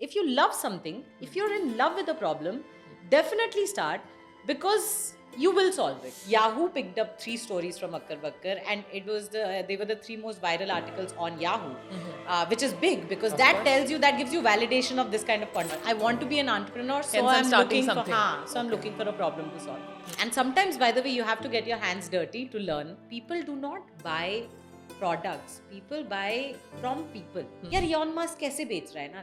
if you love something, if you're in love with a problem, definitely start, because you will solve it. Yahoo picked up 3 stories from Akkar Bakkar, and they were the 3 most viral articles on Yahoo, which is big, because Of that course. tells you, that gives you validation of this kind of content. I want to be an entrepreneur, so Hence I'm starting looking something. so I'm looking for a problem to solve. And sometimes, by the way, you have to get your hands dirty to learn. People do not buy products, people buy from people. यार Elon Musk कैसे बेच रहा है ना,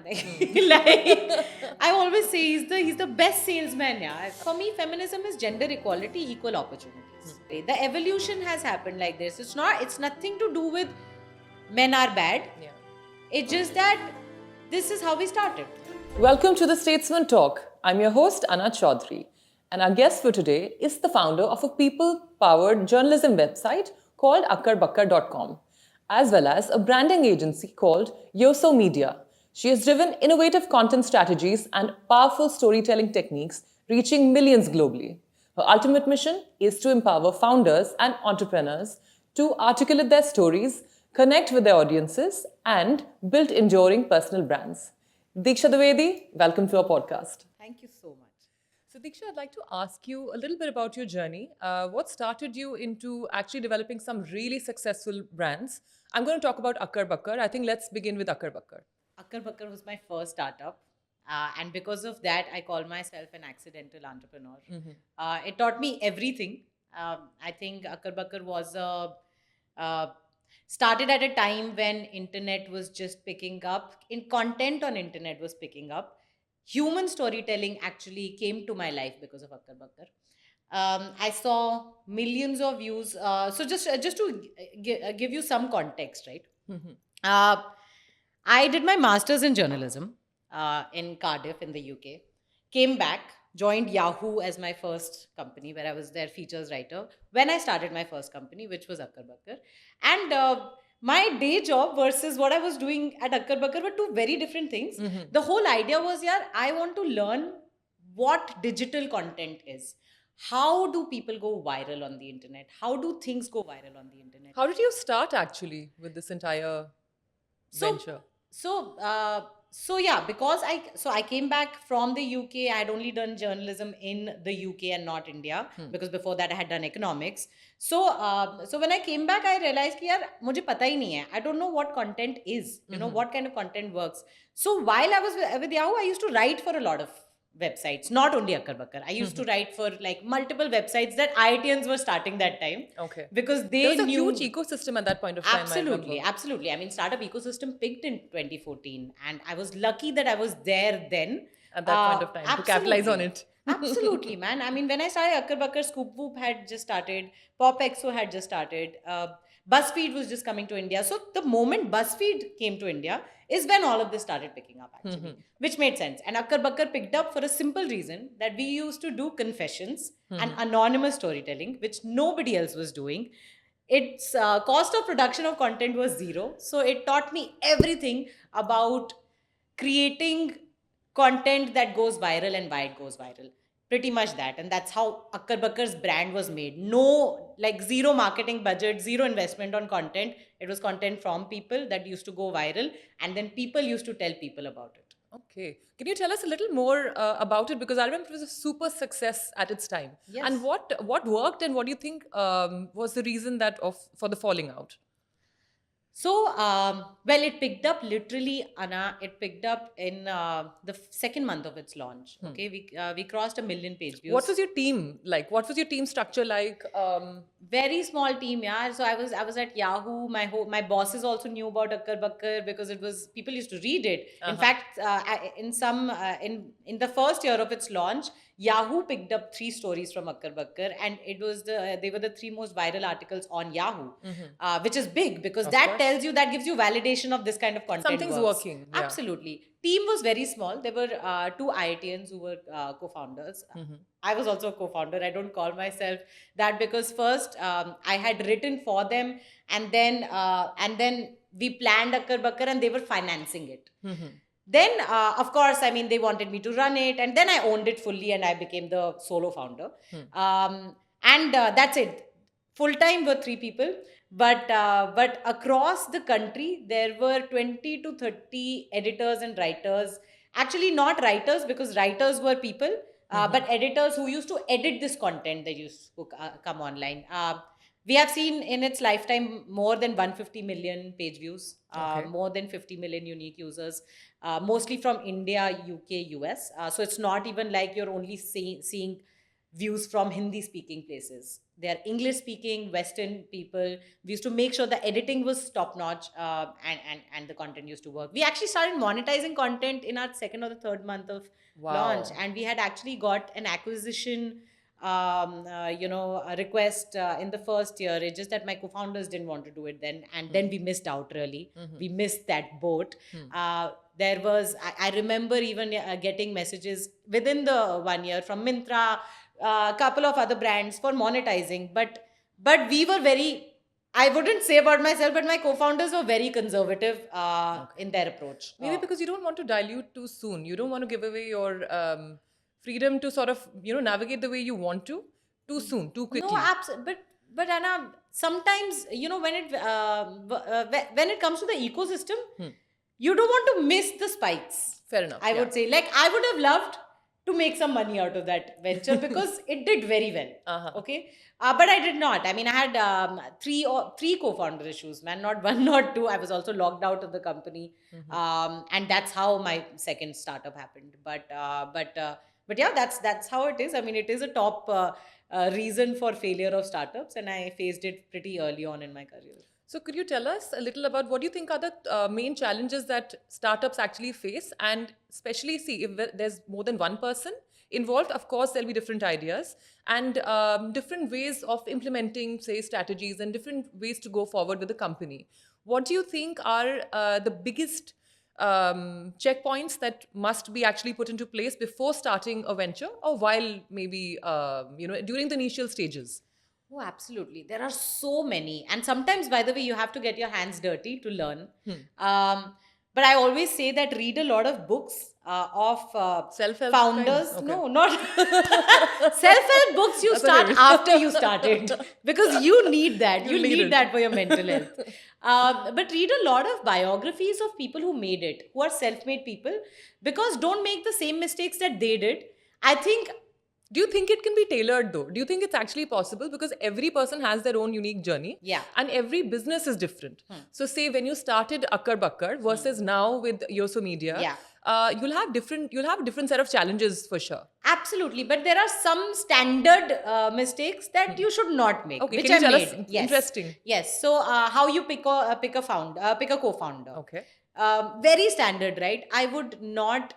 like I always say he's the best salesman. Yeah, for me feminism is gender equality, equal opportunities. The evolution has happened like this. It's nothing to do with men are bad. It's just that this is how we started. Welcome to the Statesman Talk. I'm your host, Anna Chaudhary. And our guest for today is the founder of a people-powered journalism website called akkarbakkar.com, as well as a branding agency called Yoso Media. She has driven innovative content strategies and powerful storytelling techniques, reaching millions globally. Her ultimate mission is to empower founders and entrepreneurs to articulate their stories, connect with their audiences, and build enduring personal brands. Diksha Dwivedi, welcome to our podcast. Thank you so much. So, Diksha, I'd like to ask you a little bit about your journey. What started you into actually developing some really successful brands? I'm going to talk about Akkar Bakkar. I think let's begin with Akkar Bakkar. Akkar Bakkar was my first startup. And because of that, I call myself an accidental entrepreneur. It taught me everything. I think Akkar Bakkar was started at a time when internet was just picking up, in content on internet was picking up. Human storytelling actually came to my life because of Akkar Bakkar. I saw millions of views. So just to give you some context, right? Uh, I did my master's in journalism in Cardiff in the UK. Came back, joined Yahoo as my first company, where I was their features writer when I started my first company, which was Akkar Bakkar. And my day job versus what I was doing at Akkar Bakkar were two very different things. The whole idea was, yeah, I want to learn what digital content is. How do people go viral on the internet? How do things go viral on the internet? How did you start actually with this entire venture? So yeah, because I came back from the UK. I had only done journalism in the UK and not India, because before that I had done economics. So when I came back, I realized कि यार मुझे पता ही नहीं है. I don't know what content is. You know what kind of content works. So while I was with Yahoo, I used to write for a lot of websites, not only Akkar Bakkar. I used to write for like multiple websites that IITians were starting that time. Okay. Because they There was a knew huge ecosystem at that point of time. Absolutely, absolutely. I mean, startup ecosystem peaked in 2014, and I was lucky that I was there then. At that point of time, to capitalize on it. Absolutely, man. I mean, when I started, Akkar Bakkar, Scoop Whoop had just started, Pop Exo had just started, BuzzFeed was just coming to India. So the moment BuzzFeed came to India is when all of this started picking up, actually, which made sense. And Akkar Bakkar picked up for a simple reason, that we used to do confessions and anonymous storytelling, which nobody else was doing. Its cost of production of content was zero. So it taught me everything about creating content that goes viral and why it goes viral. Pretty much that. And that's how Akkar Bakkar's brand was made. No, like zero marketing budget, zero investment on content. It was content from people that used to go viral, and then people used to tell people about it. Okay. Can you tell us a little more about it? Because I remember it was a super success at its time. Yes. And what worked, and what do you think was the reason for the falling out? So, well, it picked up literally, Anna. It picked up in the second month of its launch. Okay, we crossed 1 million page views. What was your team like? What was your team structure like? Very small team, yeah. So I was at Yahoo. My bosses also knew about Akkar Bakkar, because it was, people used to read it. In fact, in the first year of its launch, Yahoo picked up 3 stories from Akkar Bakkar, and they were the 3 most viral articles on Yahoo, which is big, because that gives you validation of this kind of content. Something's working. Yeah. Absolutely. Team was very small. There were 2 IITians who were co-founders. I was also a co-founder. I don't call myself that, because first I had written for them, and then we planned Akkar Bakkar, and they were financing it. Then, of course, I mean, they wanted me to run it, and then I owned it fully, and I became the solo founder. And that's it. Full-time were 3 people, but across the country, there were 20 to 30 editors and writers Actually, not writers, because writers were people, but editors who used to edit this content that used to come online. We have seen in its lifetime more than 150 million page views, Okay. more than 50 million unique users, mostly from India, UK, US. So it's not even like you're only seeing views from Hindi speaking places. They are English speaking Western people. We used to make sure the editing was top notch, and the content used to work. We actually started monetizing content in our second or the third month of launch, Wow. and we had actually got an acquisition a request in the first year. It's just that my co-founders didn't want to do it then, and then we missed out. Really, we missed that boat. There was, I remember even getting messages within the 1 year from Myntra, a couple of other brands for monetizing, but we were very, I wouldn't say about myself, but my co-founders were very conservative in their approach. Maybe because you don't want to dilute too soon. You don't want to give away your freedom to sort of, navigate the way you want to too soon, too quickly. No, absolutely. But Anna, sometimes when it comes to the ecosystem, you don't want to miss the spikes. Fair enough. I would say, like, I would have loved to make some money out of that venture because it did very well. Okay, but I did not. I mean, I had three co-founder issues, man, not one, not two. I was also locked out of the company, and that's how my second startup happened. But yeah, that's how it is. I mean, it is a top reason for failure of startups, and I faced it pretty early on in my career. So, could you tell us a little about what you think are the main challenges that startups actually face? And especially, see, if there's more than one person involved, of course, there'll be different ideas and different ways of implementing, say, strategies and different ways to go forward with the company. What do you think are the biggest checkpoints that must be actually put into place before starting a venture, or while maybe, during the initial stages? Oh, absolutely. There are so many. And sometimes, by the way, you have to get your hands dirty to learn. But I always say that read a lot of books of Self-help founders. kinds? Okay. No, not self-help books you start after you started, because you need that. You need need it. that for your mental health. But read a lot of biographies of people who made it, who are self-made people, because don't make the same mistakes that they did. I think Do you think it can be tailored though? Do you think it's actually possible? Because every person has their own unique journey. Yeah. And every business is different. So say when you started Akkar Bakkar versus now with Yoso Media, Yeah. you'll have a different set of challenges for sure. absolutely, but there are some standard mistakes that you should not make. Okay, which can you I tell made. us? Yes. Interesting. Yes. So how you pick a co-founder? Okay. Very standard, right? I would not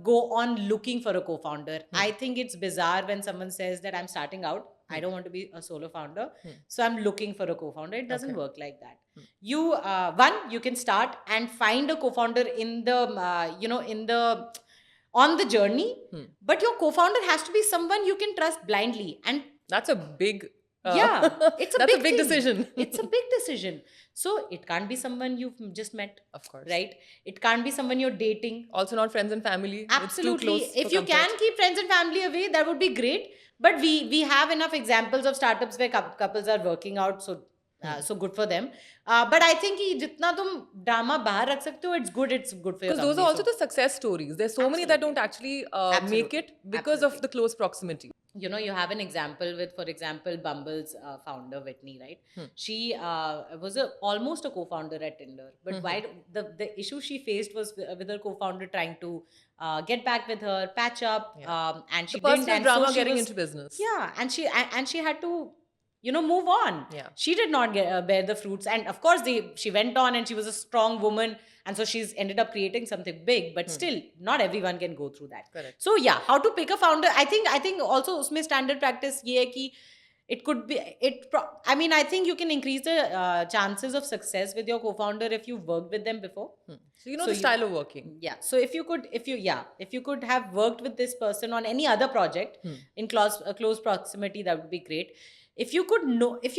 go on looking for a co-founder. I think it's bizarre when someone says that I'm starting out. I don't want to be a solo founder, so I'm looking for a co-founder. It doesn't work like that. You can start and find a co-founder in the on the journey, but your co-founder has to be someone you can trust blindly. And That's a big yeah, it's a that's big a big thing. decision. It's a big decision. So it can't be someone you've just met, Of course. right? It can't be someone you're dating. Also not friends and family. It's too Absolutely. close If for you comfort. can keep friends and family away, that would be great. But we have enough examples of startups where couples are working out, so good for them. But I think कि जितना तुम drama बाहर रख सकते हो, it's good for your Because those are also the success stories. There's so many that don't actually make Absolutely. it because of the close proximity. You have an example with, for example, Bumble's founder Whitney, right? She was almost a co-founder at Tinder, but why the issue she faced was with her co-founder trying to get back with her, patch up, and she The personal didn't. And drama so she getting was, into business. yeah, and she had to move on. Yeah. She did not bear the fruits, and of course she went on, and she was a strong woman, and so she's ended up creating something big. But still, not everyone can go through that. Correct. So yeah, how to pick a founder? I think also उसमें standard practice ये है कि it could be I mean, I think you can increase the chances of success with your co-founder if you've worked with them before. So you know the style of working. Yeah. So if you could have worked with this person on any other project in close proximity, that would be great. If you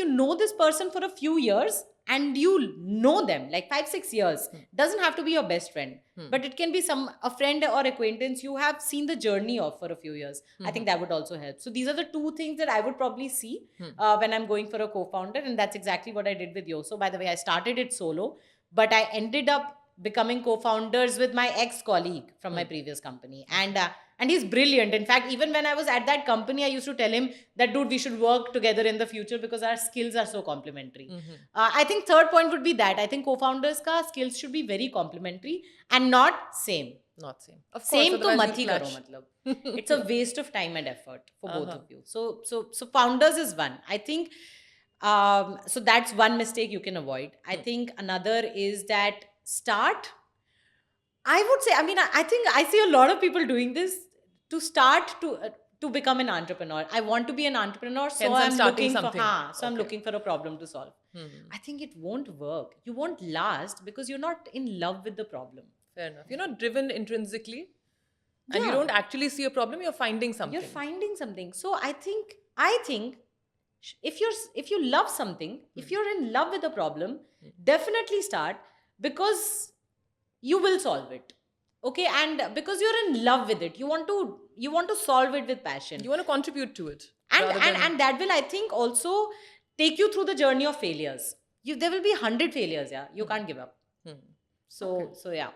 know this person for a few years and you know them like 5-6 years, doesn't have to be your best friend, but it can be a friend or acquaintance you have seen the journey of for a few years. I think that would also help. So these are the two things that I would probably see when I'm going for a co-founder, and that's exactly what I did with Yoso. By the way, I started it solo, but I ended up becoming co-founders with my ex-colleague from my previous company, and he's brilliant. In fact, even when I was at that company, I used to tell him that, dude, we should work together in the future because our skills are so complementary. I think third point would be that I think co-founders ka skills should be very complementary and not same. Not same. Of course, Same to otherwise mat you'll hi karo, clash. matlab. It's a waste of time and effort for both of you. So founders is one. I think so that's one mistake you can avoid. I think another is that start. I would say, I mean, I think I see a lot of people doing this to start to become an entrepreneur. I want to be an entrepreneur, so Hence I'm I'm starting looking something. for, so I'm Okay. looking for a problem to solve. I think it won't work. You won't last because you're not in love with the problem. Fair enough. You're not driven intrinsically, and you Yeah. don't actually see a problem. You're finding something. You're finding something. So I think if you love something, if you're in love with a problem, definitely start, because you will solve it. Okay, and because you're in love with it, you want to solve it with passion. You want to contribute to it. and rather and, than- and that will, I think, also take you through the journey of failures. There will be 100 failures. Yeah, you can't give up. So yeah,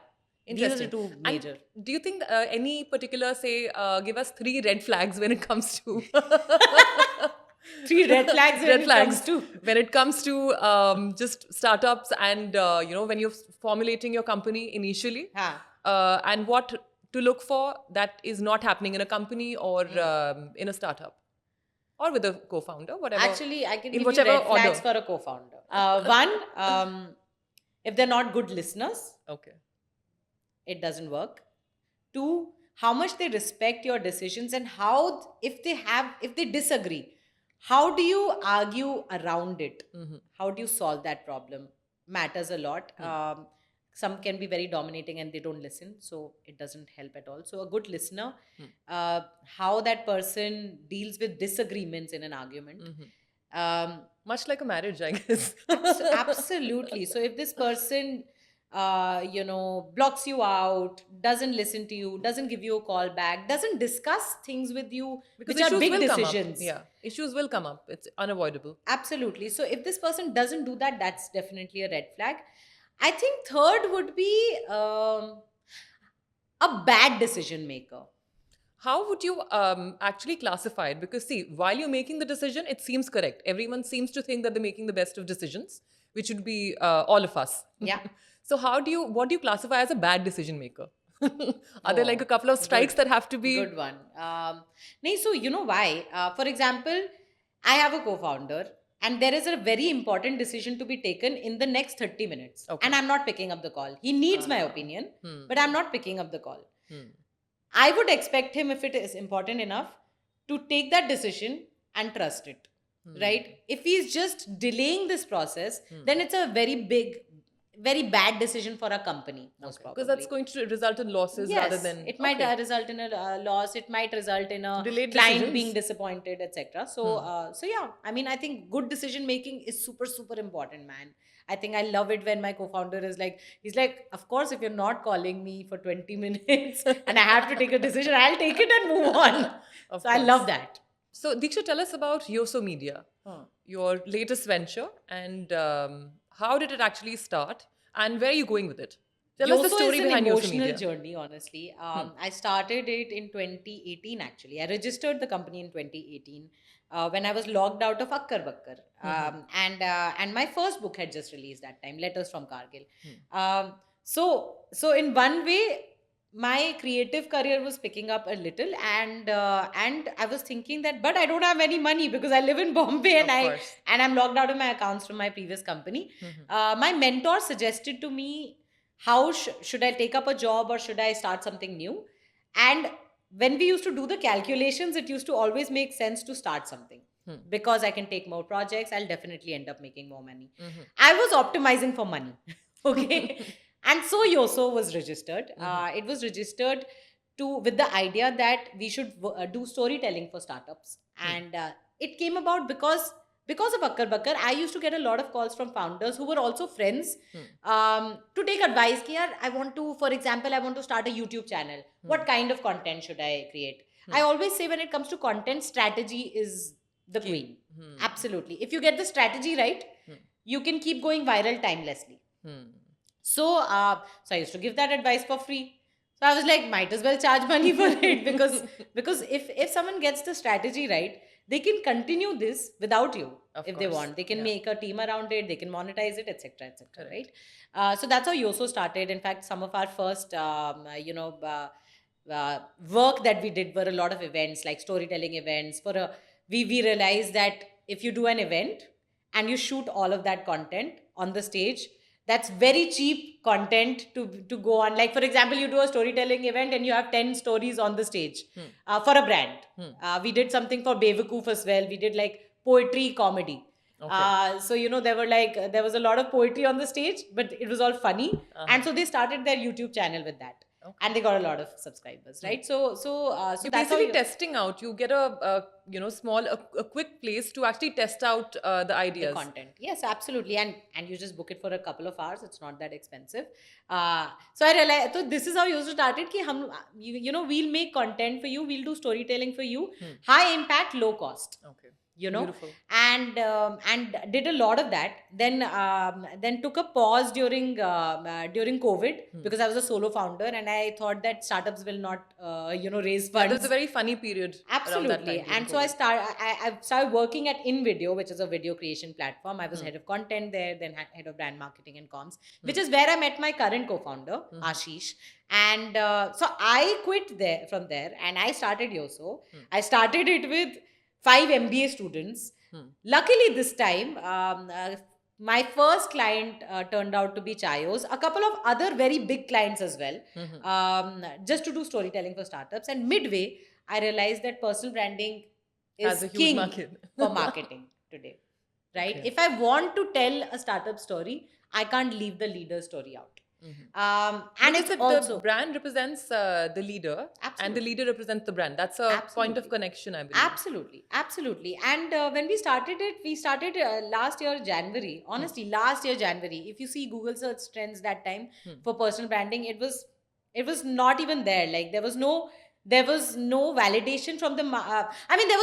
these are the Interesting. two And major. do you think any particular, say, give us 3 red flags when it comes to 3 red flags when red it flags comes to when it comes to just startups and when you're formulating your company initially, Ha. and what to look for that is not happening in a company or in a startup or with a co-founder, whatever. Actually, I can in give you whichever red flags order. for a co-founder. One, if they're not good listeners, Okay. it doesn't work. Two, how much they respect your decisions, and how, if they disagree, how do you argue around it? How do you solve that problem? Matters a lot. Some can be very dominating and they don't listen, so it doesn't help at all. So a good listener, how that person deals with disagreements in an argument. Much like a marriage, I guess. Absolutely. So if this person blocks you out, doesn't listen to you, doesn't give you a call back, doesn't discuss things with you, Because which are issues big will come up. decisions. Yeah, issues will come up. It's unavoidable. Absolutely. So if this person doesn't do that, that's definitely a red flag. I think third would be a bad decision maker. How would you actually classify it? Because see, while you're making the decision, it seems correct. Everyone seems to think that they're making the best of decisions, which would be all of us. Yeah. So what do you classify as a bad decision maker? Are there Oh, like a couple of strikes that have to be? Good one. So you know why? For example, I have a co-founder, and there is a very important decision to be taken in the next 30 minutes. Okay. And I'm not picking up the call. He needs my opinion, but I'm not picking up the call. I would expect him, if it is important enough, to take that decision and trust it. Right? If he's just delaying this process, then it's a very bad decision for a company, most probably. Because that's going to result in losses rather than. It might result in a loss. It might result in a Delayed client decisions. being disappointed, etc. So yeah, I mean, I think good decision making is super, super important, man. I think I love it when my co-founder is like, he's like, of course, if you're not calling me for 20 minutes and I have to take a decision, I'll take it and move on. Of So I course. love that. So Diksha, tell us about Yoso Media, your latest venture, and how did it actually start, and where are you going with it? Tell us the story is behind an Yoso emotional Media. journey, honestly. I started it in 2018, actually. I registered the company in 2018 when I was logged out of Akkar Bakkar. And my first book had just released that time, Letters from Kargil. So in one way, my creative career was picking up a little, and I was thinking that, but I don't have any money because I live in Bombay, and Of course. I'm logged out of my accounts from my previous company. My mentor suggested to me, how should I take up a job or should I start something new? And when we used to do the calculations, it used to always make sense to start something, because I can take more projects. I'll definitely end up making more money. I was optimizing for money. Okay. And so Yoso was registered. It was registered with the idea that we should do storytelling for startups. And it came about because of Akkar Bakkar. I used to get a lot of calls from founders who were also friends to take advice. For example, I want to start a YouTube channel. What kind of content should I create? I always say, when it comes to content, strategy is the queen. Absolutely. If you get the strategy right, you can keep going viral timelessly. So I used to give that advice for free. So I was like, might as well charge money for it, because if someone gets the strategy right, they can continue this without you. Of If they course. want, they can Yeah. make a team around it, they can monetize it, etc., etc. Correct. Right? So that's how Yoso started. In fact, some of our first work that we did were a lot of events, like storytelling events. We realized that if you do an event and you shoot all of that content on the stage, that's very cheap content to go on. Like, for example, you do a storytelling event and you have 10 stories on the stage for a brand. We did something for Bewakoof as well. We did like poetry comedy. Okay. So there was a lot of poetry on the stage, but it was all funny. And so they started their YouTube channel with that. Okay. And they got a lot of subscribers, right? So You're that's how basically testing out. You get a a quick place to actually test out the the ideas. content. Yes, absolutely. And you just book it for a couple of hours. It's not that expensive. So I realized, so this is how you started ki we'll make content for you, we'll do storytelling for you, high impact, low cost. Okay. Beautiful. Beautiful. And did a lot of that. Then took a pause during COVID, because I was a solo founder and I thought that startups will not raise funds. That was a very funny period. Around that Absolutely. time during And so I COVID. started working at InVideo, which is a video creation platform. I was head of content there, then head of brand marketing and comms, which is where I met my current co-founder, Ashish. And so I quit there from there and I started Yoso. I started it with 5 MBA students. Luckily, this time, my first client turned out to be Chayos, a couple of other very big clients as well, just to do storytelling for startups. And midway, I realized that personal branding Has is a huge king market. for marketing today, right? Okay. If I want to tell a startup story, I can't leave the leader story out. And Because it's also the brand represents the leader, and the Absolutely. leader represents the brand. That's a point Absolutely. of connection, I believe. Absolutely. And when we started last year January. Honestly, last year January. If you see Google search trends that time for personal branding, it was not even there. Like there was no validation from there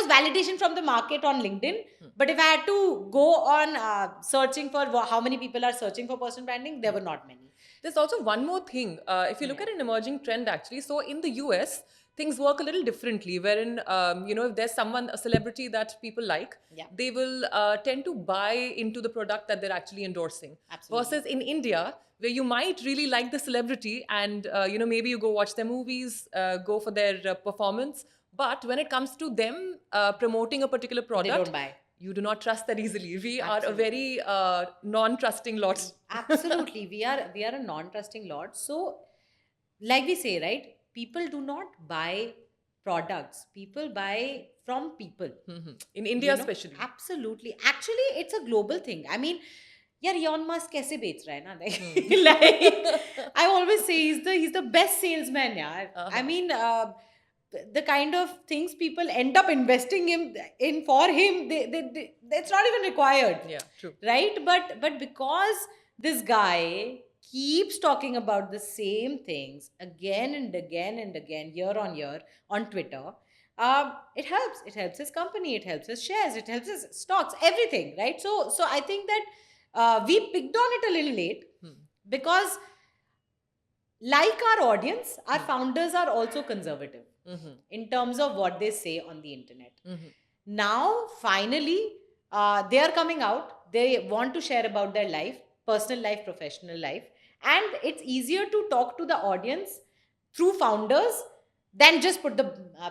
was validation from the market on LinkedIn, but if I had to go on searching for how many people are searching for personal branding, there were not many. There's also one more thing. If you look at an emerging trend, actually, so in the US, things work a little differently. Wherein, if there's a celebrity that people like, Yeah. they will tend to buy into the product that they're actually endorsing. Absolutely. Versus in India, where you might really like the celebrity, and maybe you go watch their movies, go for their performance. But when it comes to them promoting a particular product, They don't buy. you do not trust that easily. We are a Absolutely. very non-trusting lot. Absolutely. We are a non-trusting lot. So, like we say, right? People do not buy products. People buy from people. In India, You know? especially. Absolutely. Actually, it's a global thing. I mean, यार Elon Musk कैसे बेच रहा है ना? Like I always say he's the best salesman, यार. I mean, the kind of things people end up investing in for him, it's not even required. Yeah, true. Right? But because this guy keeps talking about the same things again and again and again, year on year, on Twitter, it helps his company, it helps his shares, it helps his stocks, everything, right? So I think that we picked on it a little late, because like our audience, our founders are also conservative in terms of what they say on the internet. Now, finally, they are coming out. They want to share about their life, personal life, professional life. And it's easier to talk to the audience through founders than just put the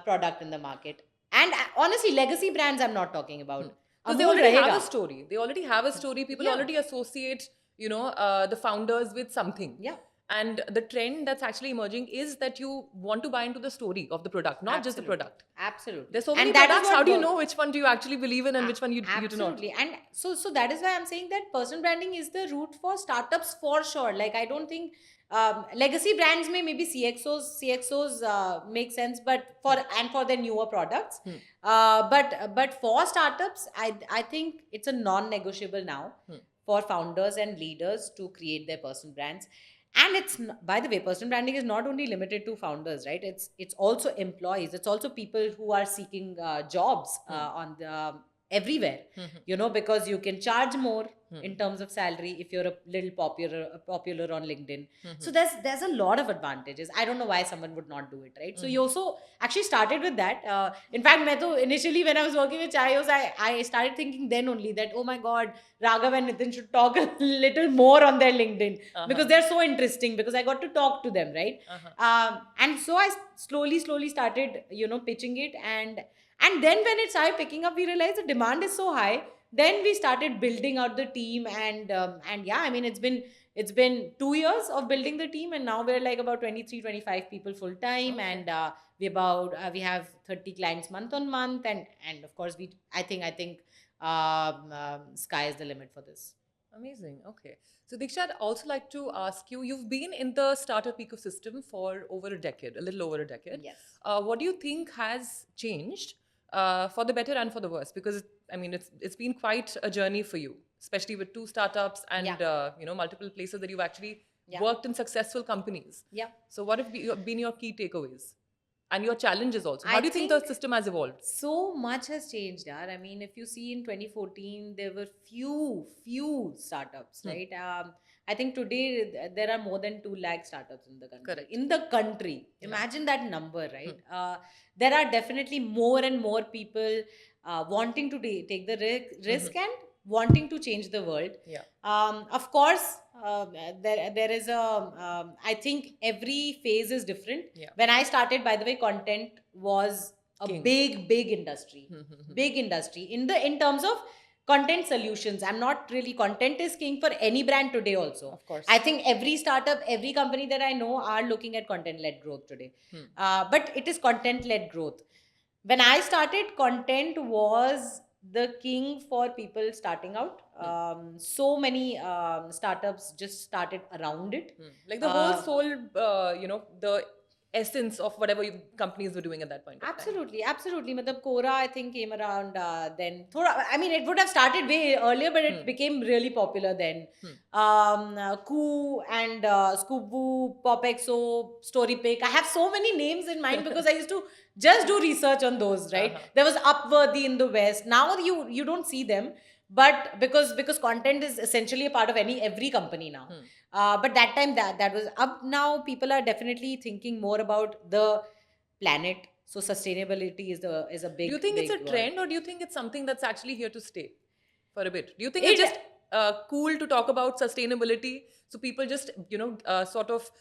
product in the market. And honestly, legacy brands I'm not talking about. Because they Amul already have rahega. a story. They already have a story. People Yeah. already associate, the founders with something. Yeah. And the trend that's actually emerging is that you want to buy into the story of the product, not just the Absolutely. product. Absolutely. There's so many And that is products. what How do you works. know which one do you actually believe in and which one you do not? Absolutely. And so that is why I'm saying that personal branding is the route for startups for sure. Like I don't think legacy brands may maybe CXOs make sense, but for their newer products. But for startups, I think it's a non-negotiable now for founders and leaders to create their personal brands. And by the way, personal branding is not only limited to founders, right? It's also employees. It's also people who are seeking jobs on the everywhere, because you can charge more in terms of salary if you're a little popular on LinkedIn. So there's a lot of advantages. I don't know why someone would not do it, right? So you also actually started with that. In fact, initially when I was working with Chayos, I started thinking then only that, oh my God, Raghav and Nitin should talk a little more on their LinkedIn because they're so interesting, because I got to talk to them, right? And so I slowly started, pitching it, and then when it started picking up, we realized the demand is so high. Then we started building out the team, and yeah, I mean, it's been 2 years of building the team, and now we're like about 23-25 people full time, and we have 30 clients month on month, and of course I think sky is the limit for this. Amazing. Okay. So, Diksha, I'd also like to ask you, you've been in the startup ecosystem for over a decade, a little over a decade. Yes. What do you think has changed for the better and for the worse? Because, I mean, it's been quite a journey for you, especially with 2 startups and, multiple places that you've actually worked in successful companies. Yeah. So, what have been your key takeaways? And your challenges also. How do you think the system has evolved? So much has changed, yaar. I mean, if you see in 2014, there were few startups, right? I think today there are more than 2 lakh startups in the country. Correct. In the country. Imagine that number, right? There are definitely more and more people wanting to take the risk and wanting to change the world. Yeah. Of course, there is I think every phase is different. Yeah. When I started, by the way, content was a King. big industry. Big industry in terms of content solutions. I'm not really, content is king for any brand today also. Of course. I think every startup, every company that I know are looking at content-led growth today. But it is content-led growth. When I started, content was the king for people starting out. So many startups just started around it. Like the whole soul, the essence of whatever companies were doing at that point. Absolutely. Matlab, Quora, I think, came around then. I mean, it would have started way earlier, but it became really popular then. Koo and Scoopboo, PopXO, StoryPick. I have so many names in mind because I used to just do research on those, right? There was Upworthy in the West. Now you don't see them, but because content is essentially a part of every company now. But that time that was up. Now people are definitely thinking more about the planet. So sustainability is a big. Do you think it's a word. trend, or do you think it's something that's actually here to stay for a bit? Do you think it's just cool to talk about sustainability, so people just sort of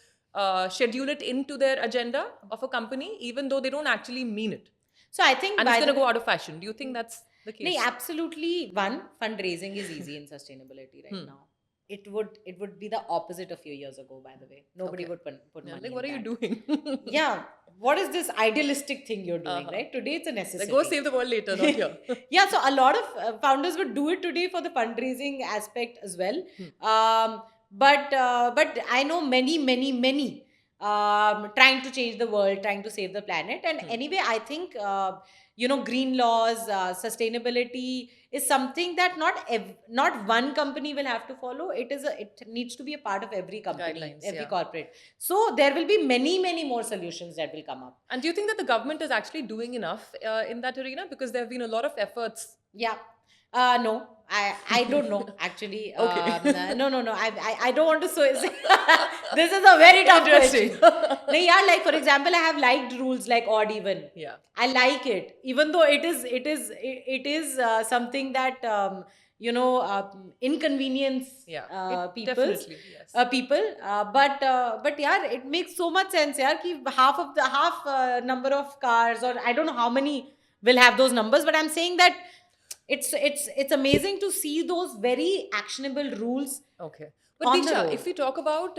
schedule it into their agenda of a company, even though they don't actually mean it? So I think, and it's going to go out of fashion. Do you think that's the case? No, absolutely. One, fundraising is easy in sustainability right now. It would be the opposite a few years ago, by the way. Nobody would put money. Like, what are you that. doing? Yeah. What is this idealistic thing you're doing, right? Today it's a necessity. Like, go save the world later, not here. Yeah, so a lot of founders would do it today for the fundraising aspect as well. But I know many trying to change the world, trying to save the planet. And anyway, I think green laws, sustainability is something that not one company will have to follow. It needs to be a part of every company, guidelines, every corporate. So there will be many more solutions that will come up. And do you think that the government is actually doing enough in that arena? Because there have been a lot of efforts. Yeah. No, I don't know actually. Okay. No. I don't want to say. This is a very tough question. No, yeah, like for example, I have liked rules like odd even. Yeah. I like it, even though it is something that inconvenience people. Definitely, yes. But yeah, it makes so much sense. Yeah, ki half number of cars, or I don't know how many will have those numbers, but I'm saying that it's amazing to see those very actionable rules. Okay. But Diksha, if we talk about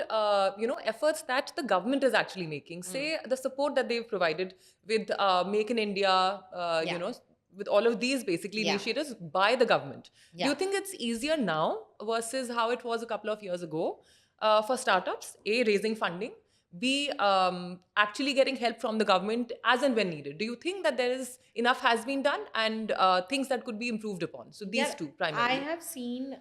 efforts that the government is actually making, say the support that they've provided with Make in India, with all of these basically initiatives by the government, do you think it's easier now versus how it was a couple of years ago for startups? A, raising funding. be actually getting help from the government as and when needed? Do you think that there is enough has been done and things that could be improved upon? So these Yeah, two I primarily. have seen,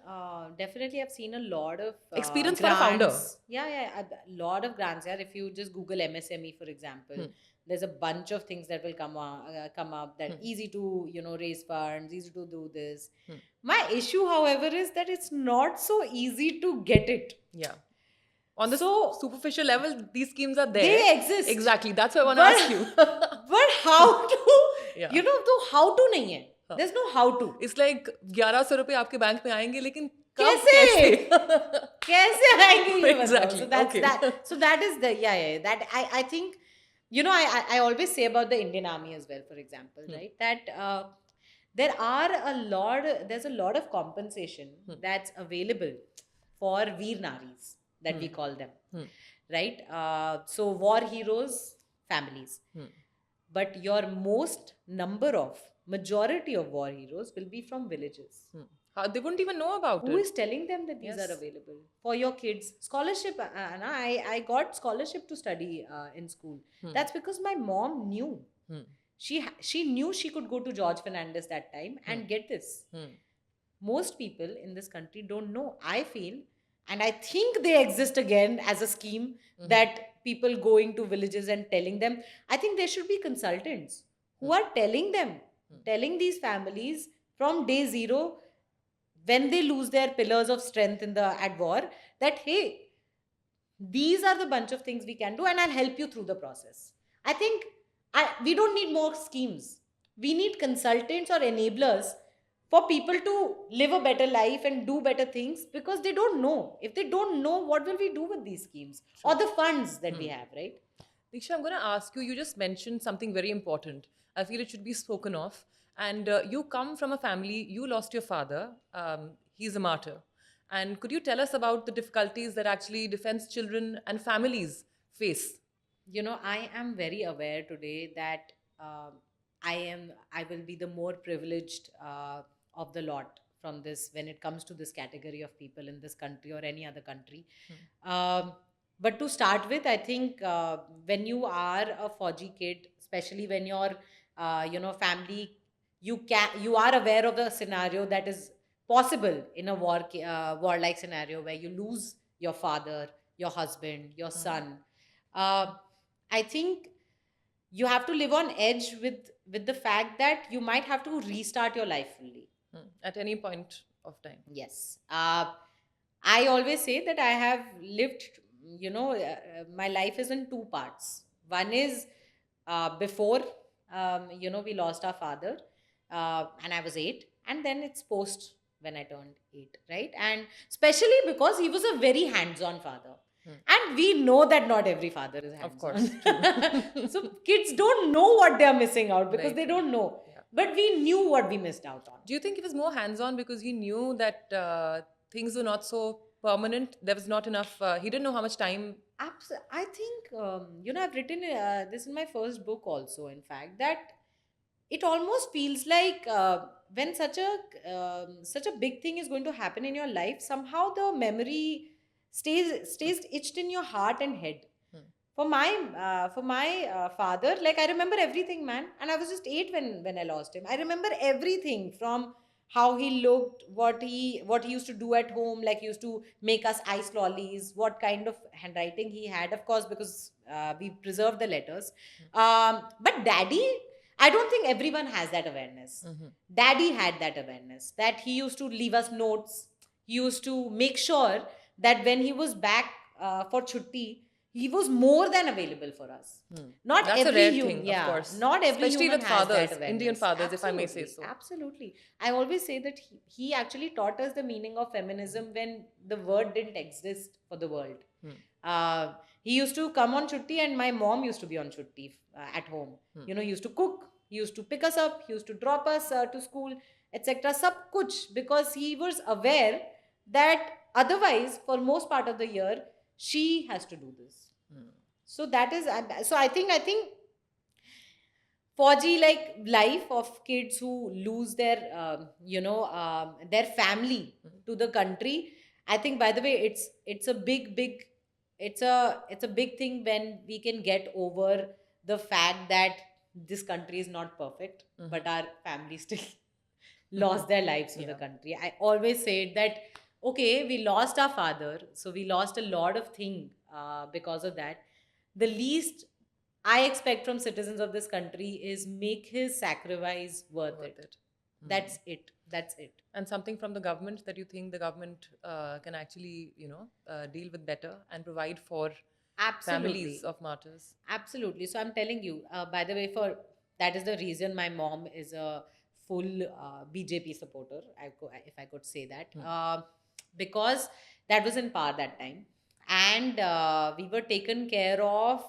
definitely I've seen a lot of Experience for a founder. grants. Yeah, a lot of grants. Yeah, if you just Google MSME, for example, Hmm. there's a bunch of things that will come up that Hmm. easy to, raise funds, easy to do this. Hmm. My issue, however, is that it's not so easy to get it. Yeah. On the So superficial level, these schemes are there. they exist. Exactly. That's what I want to But ask you. but how to, Yeah. तो how to नहीं है. हाँ. There's no how to. It's like 1100 रुपए आपके bank में आएंगे लेकिन कब कैसे? कैसे? कैसे आएंगे ये बताओ? Exactly. So that's Okay. that. So that is the that I think, I always say about the Indian Army as well, for example, right? That there's a lot of compensation that's available for Veer Naris, that we call them, right? So war heroes, families. But your majority of war heroes will be from villages. They wouldn't even know about Who it. is telling them that these Yes. are available for your kids? Scholarship, Anna, I got scholarship to study in school. That's because my mom knew. She knew she could go to George Fernandez that time and get this. Most people in this country don't know. I feel, and I think they exist again as a scheme, that people going to villages and telling them. I think there should be consultants who are telling them, telling these families from day zero, when they lose their pillars of strength at war, that hey, these are the bunch of things we can do, and I'll help you through the process. I think we don't need more schemes. We need consultants or enablers for people to live a better life and do better things, because they don't know. If they don't know, what will we do with these schemes or the funds that we have, right? Diksha, I'm going to ask you, you just mentioned something very important. I feel it should be spoken of. And you come from a family, you lost your father. He's a martyr. And could you tell us about the difficulties that actually defense children and families face? I am very aware today that um, I will be the more privileged of the lot from this, when it comes to this category of people in this country or any other country. But to start with, I think when you are a Fauji kid, especially when your family, you are aware of the scenario that is possible in a warlike scenario, where you lose your father, your husband, your son. uh, I think you have to live on edge with the fact that you might have to restart your life fully. At any point of time. Yes. I always say that I have lived, my life is in two parts. One is before, we lost our father, and I was 8, and then it's post when I turned 8, right? And especially because he was a very hands on father. And we know that not every father is hands on. Of course. So kids don't know what they are missing out because Very they true. don't know. Yeah. But we knew what we missed out on. Do you think he was more hands-on because he knew that things were not so permanent? There was not enough. He didn't know how much time. I think, I've written this in my first book also, in fact, that it almost feels like when such a big thing is going to happen in your life, somehow the memory stays etched in your heart and head. For my father, like, I remember everything, man, and I was just 8 when I lost him. I remember everything, from how he looked, what he used to do at home, like he used to make us ice lollies, what kind of handwriting he had, of course, because we preserved the letters. But daddy, I don't think everyone has that awareness. Daddy had that awareness, that he used to leave us notes. He used to make sure that when he was back for chutti, he was more than available for us. Not That's a every rare human, thing, yeah, of course. not every Especially human with has fathers, that Indian awareness. fathers, if I may say so. Absolutely. I always say that he actually taught us the meaning of feminism when the word didn't exist for the world. He used to come on chutti, and my mom used to be on chutti at home. He used to cook, he used to pick us up, he used to drop us to school, etc. Sab kuch, because he was aware that otherwise, for most part of the year, she has to do this. So that is, so I think Fauji, like, life of kids who lose their family to the country. I think, by the way, it's a big it's a big thing when we can get over the fact that this country is not perfect, but our family still lost their lives for the Yeah. country. I always say that, okay, we lost our father, so we lost a lot of things because of that. The least I expect from citizens of this country is make his sacrifice worth Worth it. it. That's it. That's it. And something from the government that you think the government can actually, deal with better and provide for Absolutely. families of martyrs. Absolutely. So I'm telling you, by the way, for that is the reason my mom is a full BJP supporter, if I could say that, because that was in power that time, and we were taken care of,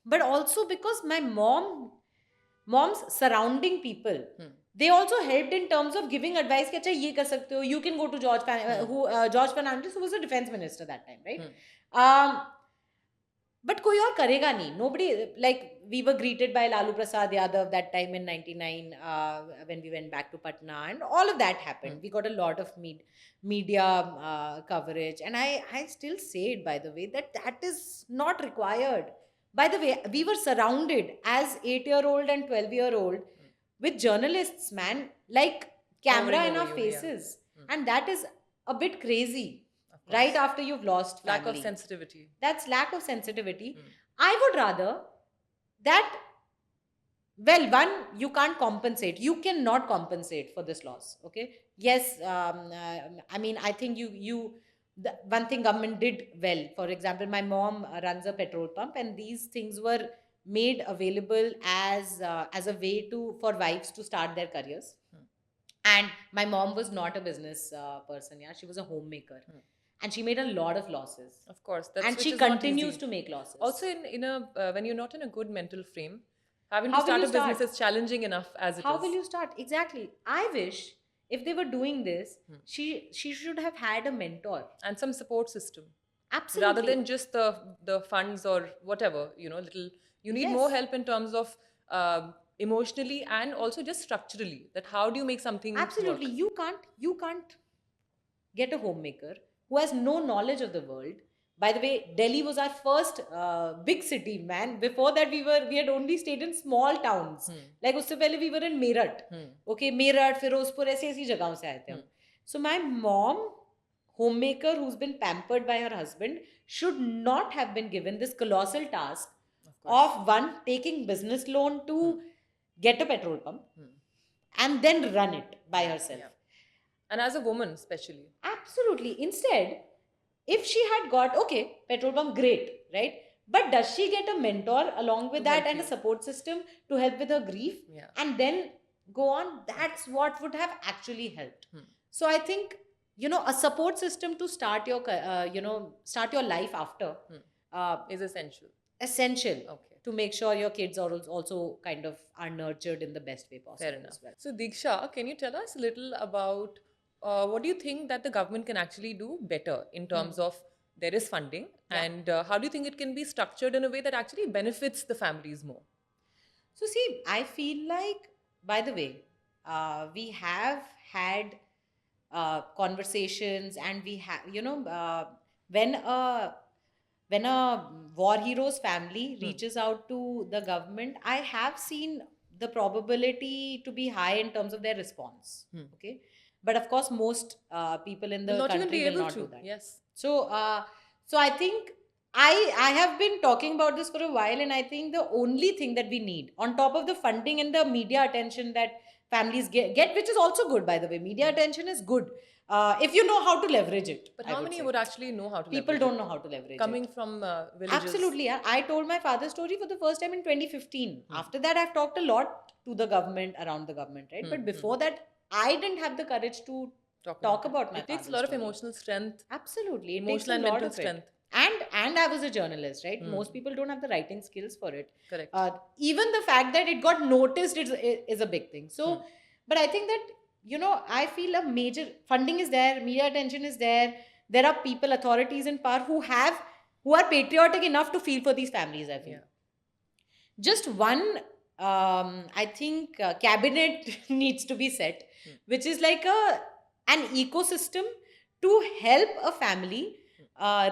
but also because my mom's surrounding people. They also helped in terms of giving advice. कि, अच्छा, ये कर सकते हो. You can go to George Fernandez, who was the defense minister that time, right? But कोई और करेगा नहीं. Nobody, like, we were greeted by Lalu Prasad Yadav that time in 99 when we went back to Patna, and all of that happened. We got a lot of media coverage, and I still say it, by the way, that is not required. By the way, we were surrounded as 8-year-old and 12-year-old with journalists, man, like camera Hovering in over our you, yeah. faces, and that is a bit crazy. Of course. Right after you've lost family. Lack of sensitivity. That's lack of sensitivity. I would rather that, well, one, you can't compensate. You cannot compensate for this loss. Okay. Yes. I mean, I think the one thing government did well. For example, my mom runs a petrol pump, and these things were made available as a way for wives to start their careers. And my mom was not a business person. Yeah, she was a homemaker. And she made a lot of losses. Of course. And which she is not continues easy. to make losses. Also, when you're not in a good mental frame, having to How will start you a business start? is challenging enough as it is. How will you start? Exactly. I wish if they were doing this, she should have had a mentor. And some support system. Absolutely. Rather than just the funds or whatever, little. You need more Yes. help in terms of emotionally and also just structurally. That how do you make something Absolutely. work? You can't get a homemaker who has no knowledge of the world. By the way, Delhi was our first big city, man. Before that, we had only stayed in small towns. Like usse pehle we were in Meerut. Okay, Meerut, Firozpur, ऐसी जगहों से आए थे हम. So my mom, homemaker who's been pampered by her husband, should not have been given this colossal task of one, taking business loan to get a petrol pump and then run it by herself. Yeah. And as a woman, especially. Absolutely. Instead, if she had got, okay, petrol pump, great, right? But does she get a mentor along with that and a support system to help with her grief? Yeah. And then go on? That's what would have actually helped. So I think, a support system to start your, start your life after is essential. Essential. Okay. To make sure your kids are also kind of are nurtured in the best way possible. Fair enough. As well. So Diksha, can you tell us a little about what do you think that the government can actually do better in terms of there is funding and how do you think it can be structured in a way that actually benefits the families more? So see, I feel like, by the way, we have had conversations, and we have, when a war hero's family reaches out to the government, I have seen the probability to be high in terms of their response. Okay, but of course, most people in the not country even be will able not to do that. Yes. So I think I have been talking about this for a while, and I think the only thing that we need, on top of the funding and the media attention that families get, which is also good, by the way, media attention is good if you know how to leverage it. But how many would actually know how to People leverage don't it? know how to leverage Coming it. from villages. Absolutely. Yeah. I told my father's story for the first time in 2015. After that, I've talked a lot to the government, around the government, right? But before that, I didn't have the courage to talk about my It takes a father's lot of story. emotional strength. Absolutely. It Emotional takes a and lot mental of it. strength. And I was a journalist, right? Most people don't have the writing skills for it. Correct. Even the fact that it got noticed is a big thing. So, but I think that, I feel a major funding is there, media attention is there. There are people, authorities in power who are patriotic enough to feel for these families, I feel. Just one, I think, cabinet needs to be set, which is like an ecosystem to help a family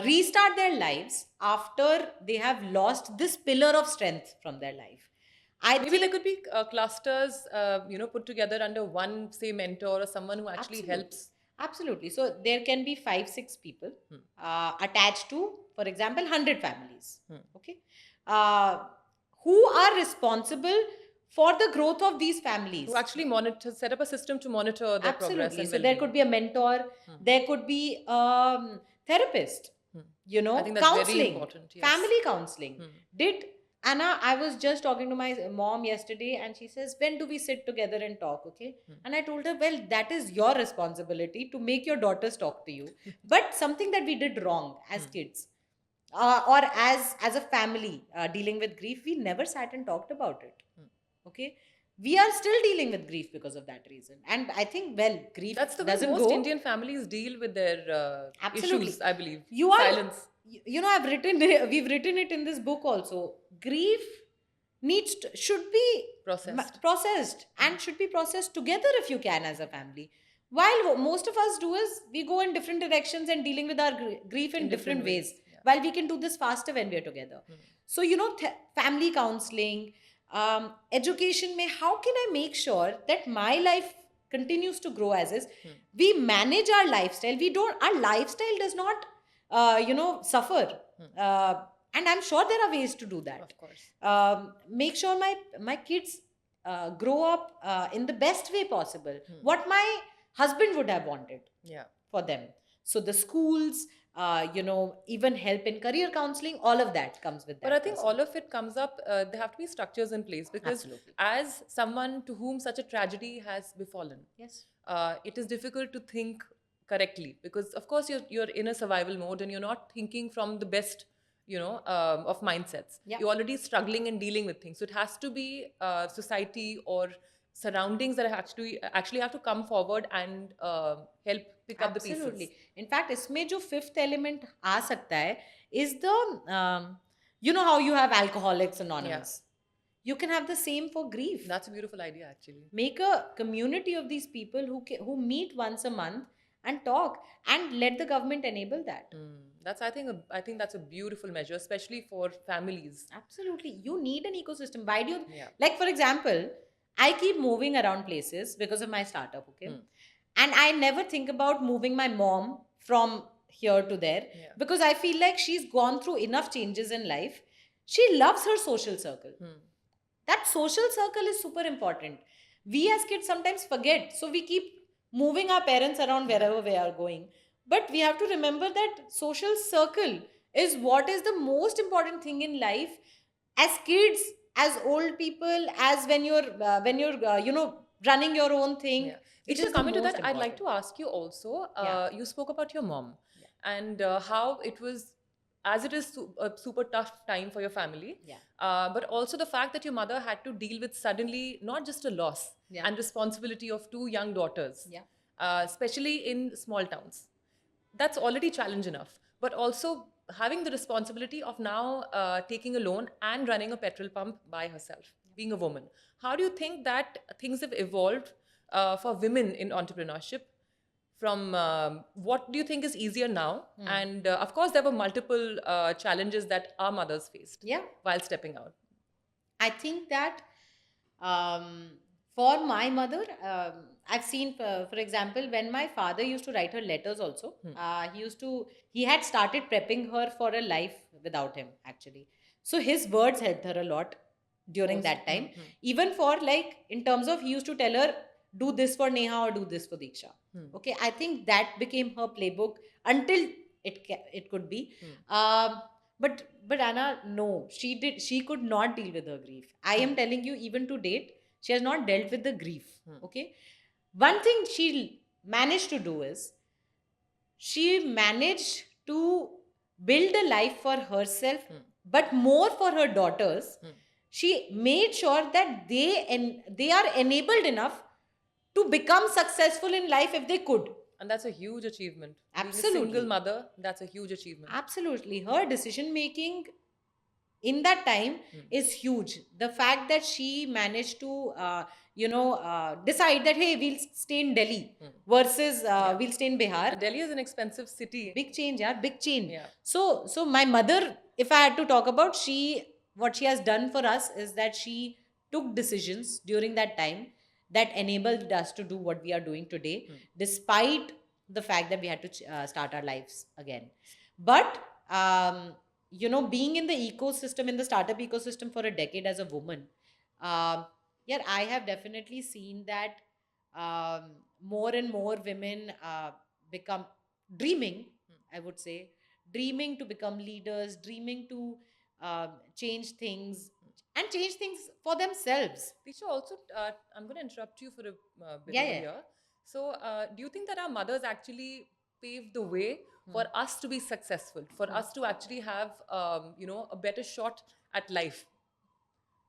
restart their lives after they have lost this pillar of strength from their life. I Maybe think there could be clusters, put together under one, say, mentor or someone who actually absolutely. helps. Absolutely. So there can be 5, 6 people attached to, for example, 100 families. Okay. Uh, who are responsible for the growth of these families? Who actually set up a system to monitor their progress Absolutely. and So well-being. there could be a mentor, there could be therapist, I think that's very counseling, important, yes. family counseling. Did Anna, I was just talking to my mom yesterday and she says, when do we sit together and talk? Okay. And I told her, well, that is your responsibility to make your daughters talk to you. But something that we did wrong as kids or as a family dealing with grief, we never sat and talked about it. Okay. We are still dealing with grief because of that reason. And I think, well, grief That's the way doesn't most go. Indian families deal with their Absolutely. issues, I believe. You are, Silence. we've written it in this book also. Grief should be processed and should be processed together if you can as a family. While most of us do is we go in different directions and dealing with our grief in different ways. Yeah. While we can do this faster when we are together. So, family counseling, education may, how can I make sure that my life continues to grow as is? We manage our lifestyle. Our lifestyle does not, suffer. And I'm sure there are ways to do that. Of course. Make sure my kids grow up in the best way possible. What my husband would have wanted for them. So the schools, even help in career counseling, all of that comes with that. But I think all of it comes up, there have to be structures in place because as someone to whom such a tragedy has befallen, yes, it is difficult to think correctly because of course you're in a survival mode and you're not thinking from the best of mindsets. You're already struggling and dealing with things, so it has to be society or surroundings that actually have to come forward and help pick up the pieces. Absolutely. In fact, इसमें जो fifth element आ सकता है is the you know how you have Alcoholics Anonymous. You can have the same for grief. That's a beautiful idea, actually. Make a community of these people who meet once a month and talk, and let the government enable that. I think that's a beautiful measure, especially for families. Absolutely. You need an ecosystem. Why do you like, for example, I keep moving around places because of my startup, okay? And I never think about moving my mom from here to there because I feel like she's gone through enough changes in life. She loves her social circle. That social circle is super important. We as kids sometimes forget. So we keep moving our parents around wherever we are going. But we have to remember that social circle is what is the most important thing in life as kids, as old people, as when you're running your own thing. Just coming to that, I'd like to ask you also, you spoke about your mom and how it was, as it is a super tough time for your family, but also the fact that your mother had to deal with suddenly not just a loss and responsibility of 2 young daughters, especially in small towns. That's already challenge enough, but also having the responsibility of now taking a loan and running a petrol pump by herself, being a woman. How do you think that things have evolved for women in entrepreneurship? From what do you think is easier now? And of course, there were multiple challenges that our mothers faced while stepping out. I think that for my mother, I've seen, for example, when my father used to write her letters also, he had started prepping her for a life without him, actually. So his words helped her a lot during that time. Even for, like, in terms of, he used to tell her, do this for Neha or do this for Diksha. Okay, I think that became her playbook until it could be. But Anna, no, she could not deal with her grief. I am telling you, even to date, she has not dealt with the grief. Okay, one thing she managed to do is she managed to build a life for herself, but more for her daughters. She made sure that they are enabled enough to become successful in life if they could. And that's a huge achievement. Absolutely. Being a single mother, that's a huge achievement. Absolutely. Her decision making in that time is huge. The fact that she managed to, decide that, hey, we'll stay in Delhi versus we'll stay in Bihar. Delhi is an expensive city. Big change, yeah, big change. Yeah. So my mother, if I had to talk about, what she has done for us is that she took decisions during that time that enabled us to do what we are doing today, despite the fact that we had to start our lives again. But being in the ecosystem, in the startup ecosystem for a decade as a woman, yeah, I have definitely seen that more and more women become dreaming, I would say, dreaming to become leaders, dreaming to change things and change things for themselves. Disha, also, I'm going to interrupt you for a bit Yeah, over yeah. here. So, do you think that our mothers actually paved the way for us to be successful, for us to actually have, a better shot at life?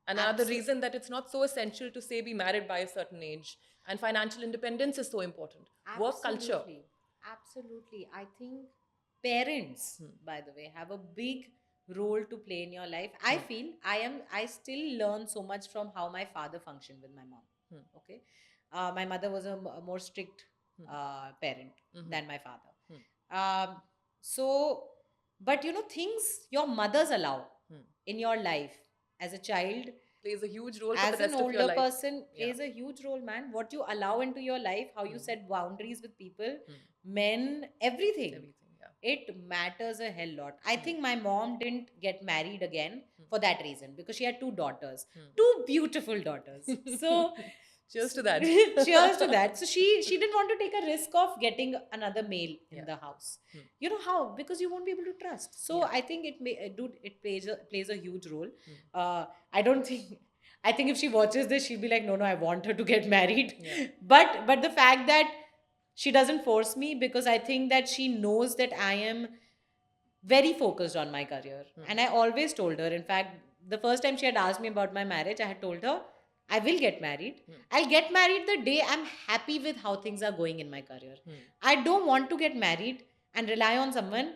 And another reason that it's not so essential to say be married by a certain age, and financial independence is so important. Work culture. Absolutely. Absolutely. I think parents, by the way, have a big role to play in your life. I feel I still learn so much from how my father functioned with my mom. Okay. My mother was a more strict parent than my father. So, but things your mothers allow in your life as a child, Plays a huge role for as the an rest of your older life. person, plays a huge role, man. What you allow into your life, how you set boundaries with people, men, everything. It matters a hell lot. I think my mom didn't get married again for that reason, because she had two daughters, two beautiful daughters. So Cheers to that. cheers to that. So she didn't want to take a risk of getting another male in the house. You know how? Because you won't be able to trust. So I think it plays a huge role. I don't think. I think if she watches this, she'll be like, no, I want her to get married. But the fact that she doesn't force me, because I think that she knows that I am very focused on my career. And I always told her, in fact, the first time she had asked me about my marriage, I had told her, I will get married. I'll get married the day I'm happy with how things are going in my career. I don't want to get married and rely on someone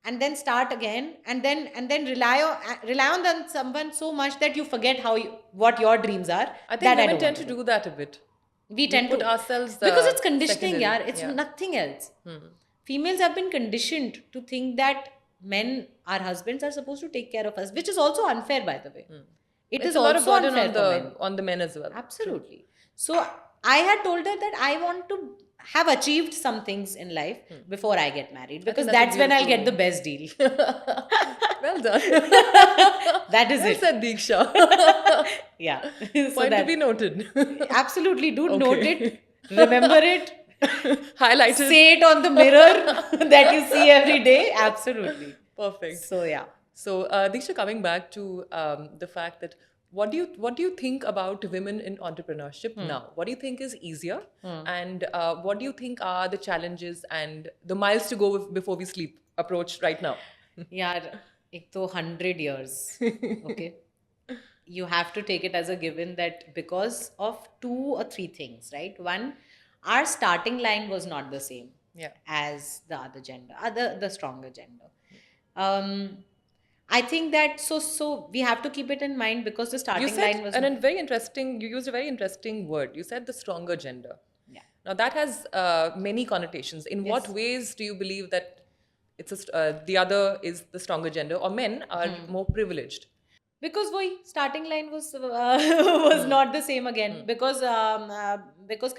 and then start again and then rely on someone so much that you forget what your dreams are. I think That women don't tend want to do that a bit. we tend put to ourselves because it's conditioning, secondary. yeah. It's nothing else. Females have been conditioned to think that men, our husbands, are supposed to take care of us, which is also unfair, by the way. It It's is a lot of also burden unfair for men. on the men as well. Absolutely. So I had told her that I want to have achieved some things in life before I get married, because that's a that's when I'll beautiful get the best deal. Well done. That is Well it. said, Deeksha. Yeah. Point to be noted. Absolutely. Do Okay. note it. Remember it. Highlighted. Say it on the mirror that you see every day. Absolutely. Perfect. So yeah. So, Deeksha, coming back to the fact that what do you think about women in entrepreneurship now? What do you think is easier, and what do you think are the challenges and the miles to go before we sleep approach right now? यार एक तो 100 years. Okay. You have to take it as a given that because of 2 or 3 things, right? One, our starting line was not the same Yeah. as the other gender, the stronger gender. I think that so we have to keep it in mind, because the You starting said, line was and a very interesting. You used a very interesting word. You said the stronger gender. yeah. Now that has many connotations. In what ways do you believe that the other is the stronger gender, or men are more privileged? Because वही starting line was not the same again, because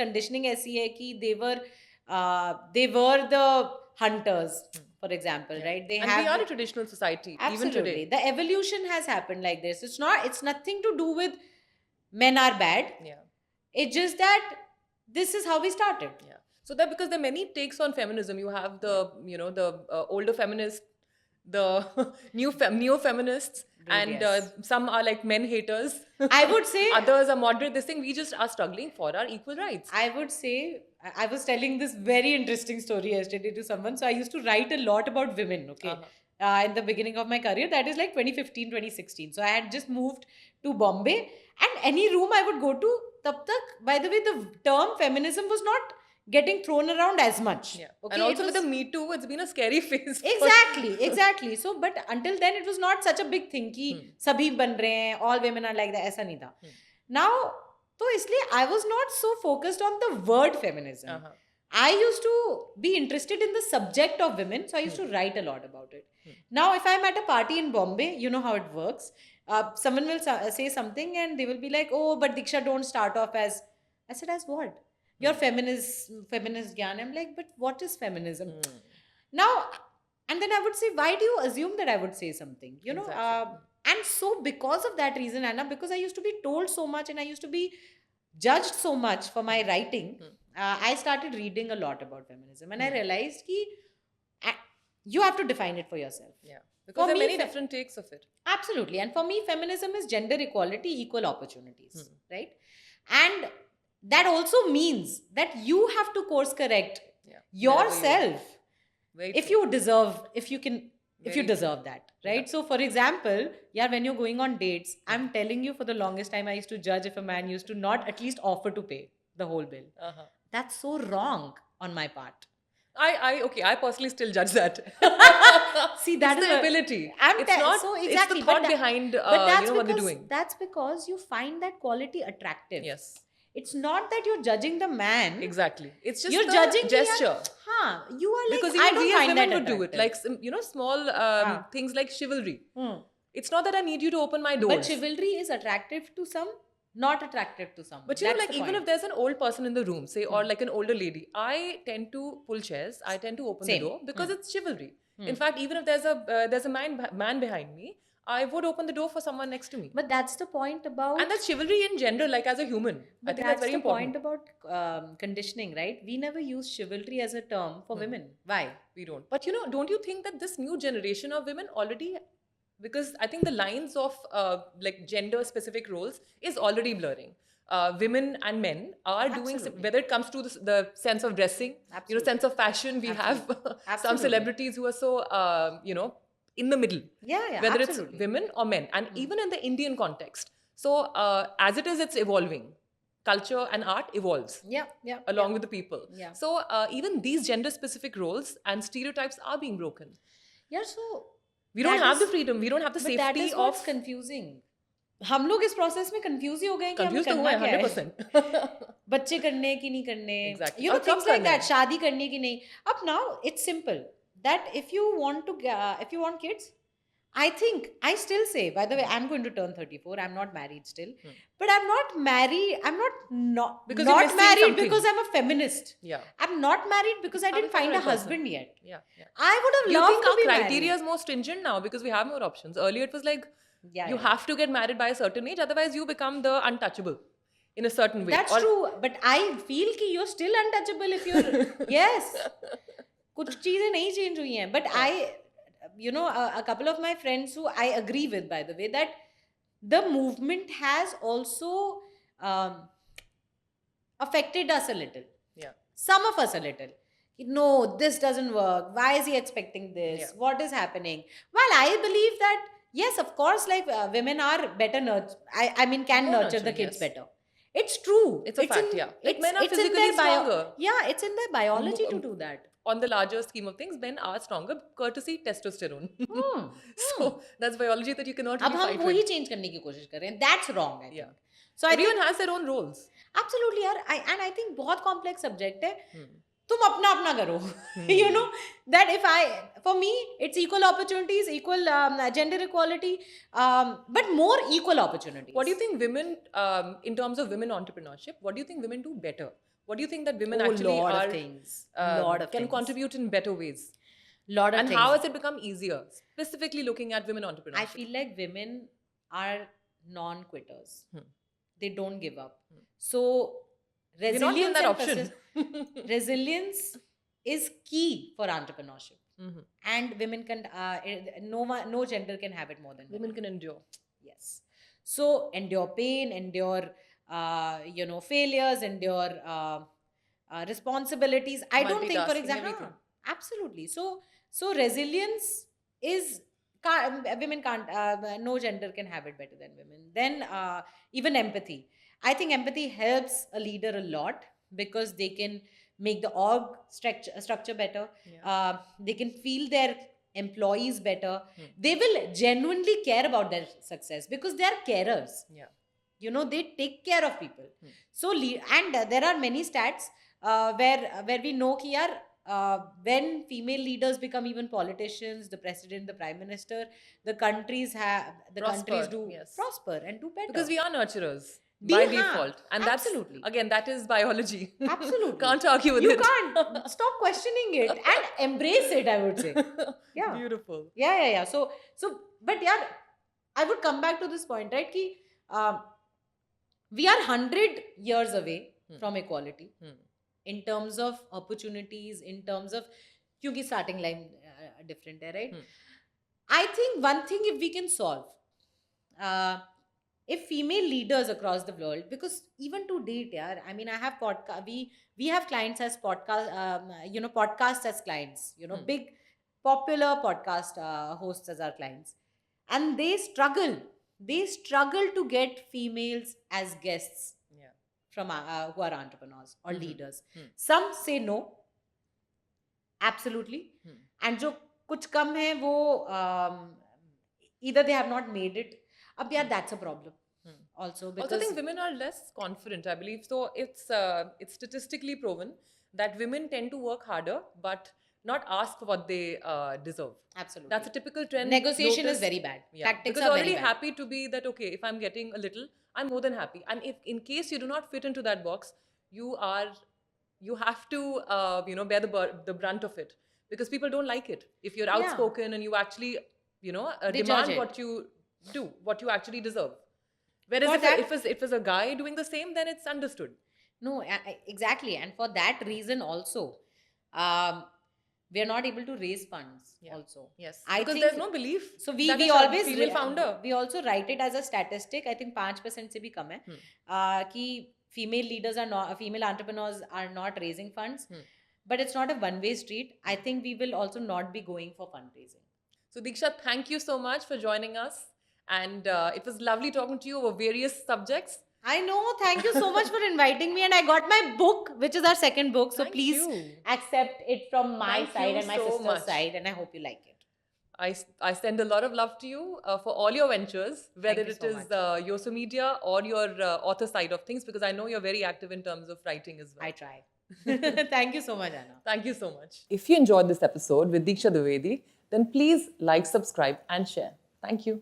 conditioning ऐसी है कि they were the hunters, for example, right? They And have we are a traditional society even absolutely today. the evolution has happened like this. It's nothing to do with men are bad. Yeah. It's just that this is how we started. Yeah. So that because there are many takes on feminism, you have the older feminists, the neo feminists, and yes. some are like men haters. I would say Others are moderate. This thing we just are struggling for our equal rights. I would say I was telling this very interesting story yesterday to someone. So I used to write a lot about women, okay, in the beginning of my career. That is like 2015, 2016. So I had just moved to Bombay, and any room I would go to, tab tak, by the way, the term feminism was not getting thrown around as much. Yeah. Okay, And also it with was, the Me Too, it's been a scary phase. exactly. So, but until then, it was not such a big thing कि सभी बन रहे हैं, all women are like that. ऐसा नहीं था. Now, तो इसलिए I was not so focused on the word feminism. Uh-huh. I used to be interested in the subject of women, so I used to write a lot about it. Now, if I'm at a party in Bombay, you know how it works. Someone will say something and they will be like, "Oh, but Diksha, don't start off as." I said, "As what? Your feminist gyan." I'm like, "But what is feminism?" Now, and then I would say, "Why do you assume that I would say something?" You know, Exactly. and so because of that reason, Anna, because I used to be told so much and I used to be judged so much for my writing, I started reading a lot about feminism, and I realized that you have to define it for yourself. Yeah. Because For there are me, many different takes of it. Absolutely. And for me, feminism is gender equality, equal opportunities, right? And that also means that you have to course correct Yeah. yourself Very if true. you deserve, if you can, if you Very deserve that, right? So, for example, yeah, when you're going on dates, I'm telling you, for the longest time, I used to judge if a man used to not at least offer to pay the whole bill. That's so wrong on my part. I personally still judge that. See, that it's is the a- ability. I'm It's not. so It's exactly, the but thought that- behind but that's you know, what they're because- doing. That's because you find that quality attractive. Yes. It's not that you're judging the man. Exactly. It's just You're the judging gesture. You are like, Because I even don't we as find women that would do it. attractive. Like you know, small things like chivalry. It's not that I need you to open my doors. But chivalry is attractive to some, not attractive to some. But you know, That's like the even point. if there's an old person in the room, say, or like an older lady, I tend to pull chairs. I tend to open Same. the door because it's chivalry. In fact, even if there's a man behind me, I would open the door for someone next to me. But that's the point about. And that's chivalry in general, like as a human. I think that's very the important. point about conditioning, right? We never use chivalry as a term for women. Why? We don't. But you know, don't you think that this new generation of women already, because I think the lines of like gender specific roles is already blurring. Women and men are doing, Absolutely. whether it comes to the sense of dressing, you know, sense of fashion. We have some Absolutely. celebrities who are so, you know, in the middle. Yeah, Whether absolutely. it's women or men, and even in the Indian context. So as it is, it's evolving. Culture and art evolves Yeah. along with the people. Yeah. So even these gender specific roles and stereotypes are being broken. Yeah, so We don't that have the is- freedom. We don't have the but that safety is what's of. confusing. हम लोग इस process में confuse ही हो गए हैं कि हमें Confused तो करना हुए क्या है 100%. बच्चे करने कि नहीं करने Exactly. you know और कब things like करना that है? शादी करनी कि नहीं अब now it's simple that if you want kids I think I still say by the way I'm going to turn 34 I'm not married still but I'm not married I'm not Because you're not missing married something. because I'm a feminist Yeah. I'm not married because I Haven't didn't find found a the right husband yet Yeah. I would have Do you loved think to our be criteria married. is more stringent now because we have more options? Earlier it was like Yeah, you yeah. have to get married by a certain age, otherwise you become the untouchable in a certain way. That's true, but I feel कि you're still untouchable if you're yes. कुछ चीजें नहीं change हुई हैं, but I, you know, a couple of my friends who I agree with, by the way, that the movement has also affected us a little. Yeah. Some of us a little. No, this doesn't work. Why is he expecting this? Yeah. What is happening? Well, I believe that yes, of course, like women are better nurture. I mean, can More nurture the nurturing, kids yes. better. It's true. It's a fact, yeah. Like men are it's in physically their stronger. Yeah, it's in their biology to do that. On the larger scheme of things, men are stronger courtesy testosterone. Hmm. So that's biology that you cannot अब really हम fight वो ही with. change करने की कोशिश कर रहे हैं. That's wrong, I think. Yeah. So I think Everyone has their own roles. absolutely यार and I think बहुत complex subject है. तुम अपना अपना करो. You know that if for me it's equal opportunities, equal gender equality, but more equal opportunities. What do you think women, in terms of women entrepreneurship, what do you think women do better? What do you think that women actually lot are of things. Lot of can things. contribute in better ways? Lot of And things. how has it become easier, specifically looking at women entrepreneurship? I feel like women are non-quitters. They don't give up. So We're not given resilience that and option. resilience is key for entrepreneurship. And women can no gender can have it more than Women can endure. Yes. So endure pain, endure failures, endure responsibilities. I don't think, for Multitasking, example, everything. absolutely. So resilience is women can't. No gender can have it better than women. Then even empathy. I think empathy helps a leader a lot because they can make the org structure better. Yeah. They can feel their employees better. Hmm. They will genuinely care about their success because they are carers. Yeah. You know, they take care of people. Hmm. So and there are many stats where we know ki yaar, when female leaders become even politicians, the president, the prime minister, the countries Prosper, do yes. prosper and do better. Because we are nurturers We by have, default. And absolutely. that's, again, that is biology. Absolutely. Can't argue with you it. can't stop questioning it and embrace it, I would say. Yeah. Beautiful. Yeah. So but yeah, I would come back to this point, right? Ki, we are 100 years away from equality in terms of opportunities, in terms of, kyunki starting line different hai, right? I think one thing if we can solve, if female leaders across the world, because even to date, yeah, I mean, I have we have clients as podcasts as clients, big popular podcast hosts as our clients, and they struggle to get females as guests from who are entrepreneurs or leaders. Some say no, absolutely, and जो कुछ कम है वो either they have not made it. Yeah, that's a problem. Also, because I think women are less confident, I believe. So it's statistically proven that women tend to work harder, but not ask for what they deserve. Absolutely. That's a typical trend. Negotiation is noticed. very bad. Yeah. Tactics Because are already very bad. happy to be that, okay, if I'm getting a little, I'm more than happy. And if in case you do not fit into that box, you have to bear the brunt of it, because people don't like it. If you're outspoken and you actually They demand judge it. what you do, what you actually deserve. Whereas For if that- it was a guy doing the same, then it's understood. No, exactly. And for that reason also, we are not able to raise funds also. Yes. I Because think there's no belief. So we that a always female founder. we also write it as a statistic. I think 5% से भी कम है कि female leaders are not, female entrepreneurs are not raising funds. But it's not a one-way street. I think we will also not be going for fundraising. So Diksha, thank you so much for joining us. And it was lovely talking to you over various subjects. I know. Thank you so much for inviting me. And I got my book, which is our second book. So Thank please you. accept it from my Thank side you and my so sister's much. side. And I hope you like it. I send a lot of love to you for all your ventures, whether Thank it you so is Yoso Media or your author side of things, because I know you're very active in terms of writing as well. I try. Thank you so much, Anna. Thank you so much. If you enjoyed this episode with Diksha Dwivedi, then please like, subscribe, and share. Thank you.